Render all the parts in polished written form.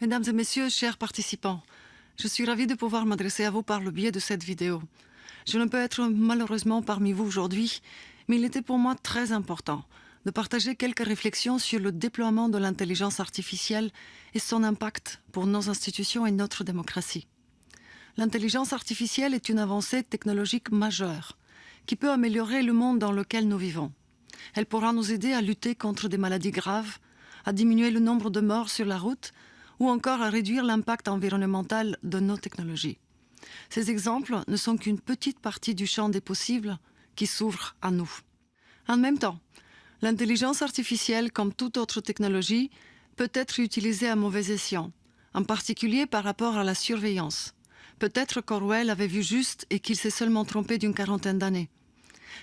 Mesdames et messieurs, chers participants, je suis ravie de pouvoir m'adresser à vous par le biais de cette vidéo. Je ne peux être malheureusement parmi vous aujourd'hui, mais il était pour moi très important de partager quelques réflexions sur le déploiement de l'intelligence artificielle et son impact pour nos institutions et notre démocratie. L'intelligence artificielle est une avancée technologique majeure qui peut améliorer le monde dans lequel nous vivons. Elle pourra nous aider à lutter contre des maladies graves, à diminuer le nombre de morts sur la route ou encore à réduire l'impact environnemental de nos technologies. Ces exemples ne sont qu'une petite partie du champ des possibles qui s'ouvre à nous. En même temps, l'intelligence artificielle, comme toute autre technologie, peut être utilisée à mauvais escient, en particulier par rapport à la surveillance. Peut-être qu'Orwell avait vu juste et qu'il s'est seulement trompé d'une quarantaine d'années.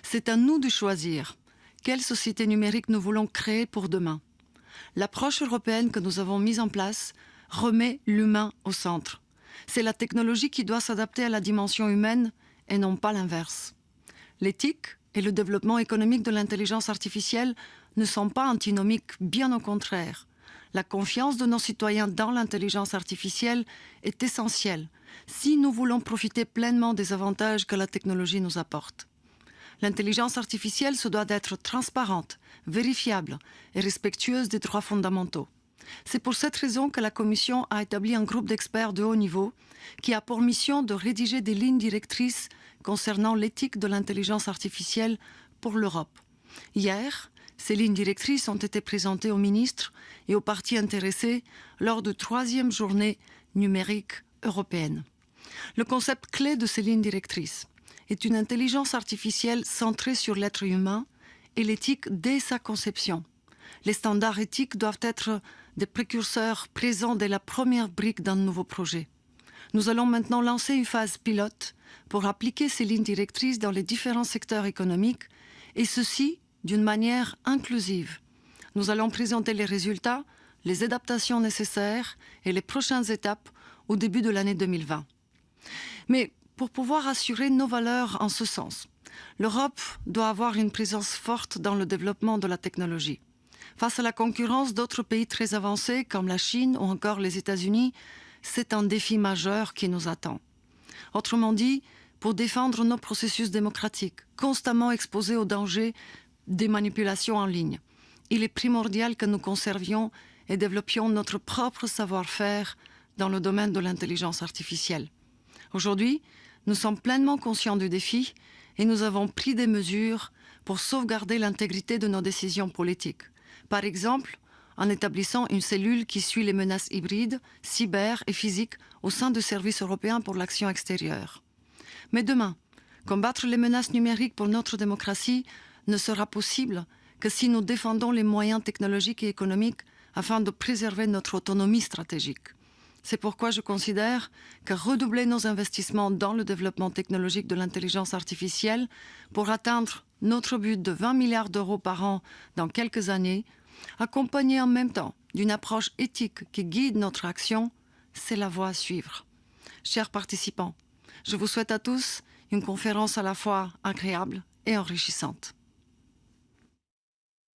C'est à nous de choisir quelle société numérique nous voulons créer pour demain. L'approche européenne que nous avons mise en place remet l'humain au centre. C'est la technologie qui doit s'adapter à la dimension humaine et non pas l'inverse. L'éthique et le développement économique de l'intelligence artificielle ne sont pas antinomiques, bien au contraire. La confiance de nos citoyens dans l'intelligence artificielle est essentielle si nous voulons profiter pleinement des avantages que la technologie nous apporte. L'intelligence artificielle se doit d'être transparente, vérifiable et respectueuse des droits fondamentaux. C'est pour cette raison que la Commission a établi un groupe d'experts de haut niveau qui a pour mission de rédiger des lignes directrices concernant l'éthique de l'intelligence artificielle pour l'Europe. Hier, ces lignes directrices ont été présentées aux ministres et aux parties intéressées lors de la 3e journée numérique européenne. Le concept clé de ces lignes directrices est une intelligence artificielle centrée sur l'être humain et l'éthique dès sa conception. Les standards éthiques doivent être des précurseurs présents dès la première brique d'un nouveau projet. Nous allons maintenant lancer une phase pilote pour appliquer ces lignes directrices dans les différents secteurs économiques, et ceci d'une manière inclusive. Nous allons présenter les résultats, les adaptations nécessaires et les prochaines étapes au début de l'année 2020. Mais pour pouvoir assurer nos valeurs en ce sens, l'Europe doit avoir une présence forte dans le développement de la technologie. Face à la concurrence d'autres pays très avancés comme la Chine ou encore les États-Unis, c'est un défi majeur qui nous attend. Autrement dit, pour défendre nos processus démocratiques, constamment exposés aux dangers des manipulations en ligne, il est primordial que nous conservions et développions notre propre savoir-faire dans le domaine de l'intelligence artificielle. Aujourd'hui, nous sommes pleinement conscients du défi et nous avons pris des mesures pour sauvegarder l'intégrité de nos décisions politiques. Par exemple, en établissant une cellule qui suit les menaces hybrides, cyber et physiques au sein du Service européen pour l'action extérieure. Mais demain, combattre les menaces numériques pour notre démocratie ne sera possible que si nous défendons les moyens technologiques et économiques afin de préserver notre autonomie stratégique. C'est pourquoi je considère que redoubler nos investissements dans le développement technologique de l'intelligence artificielle pour atteindre notre but de 20 milliards d'euros par an dans quelques années, accompagné en même temps d'une approche éthique qui guide notre action, c'est la voie à suivre. Chers participants, je vous souhaite à tous une conférence à la fois agréable et enrichissante.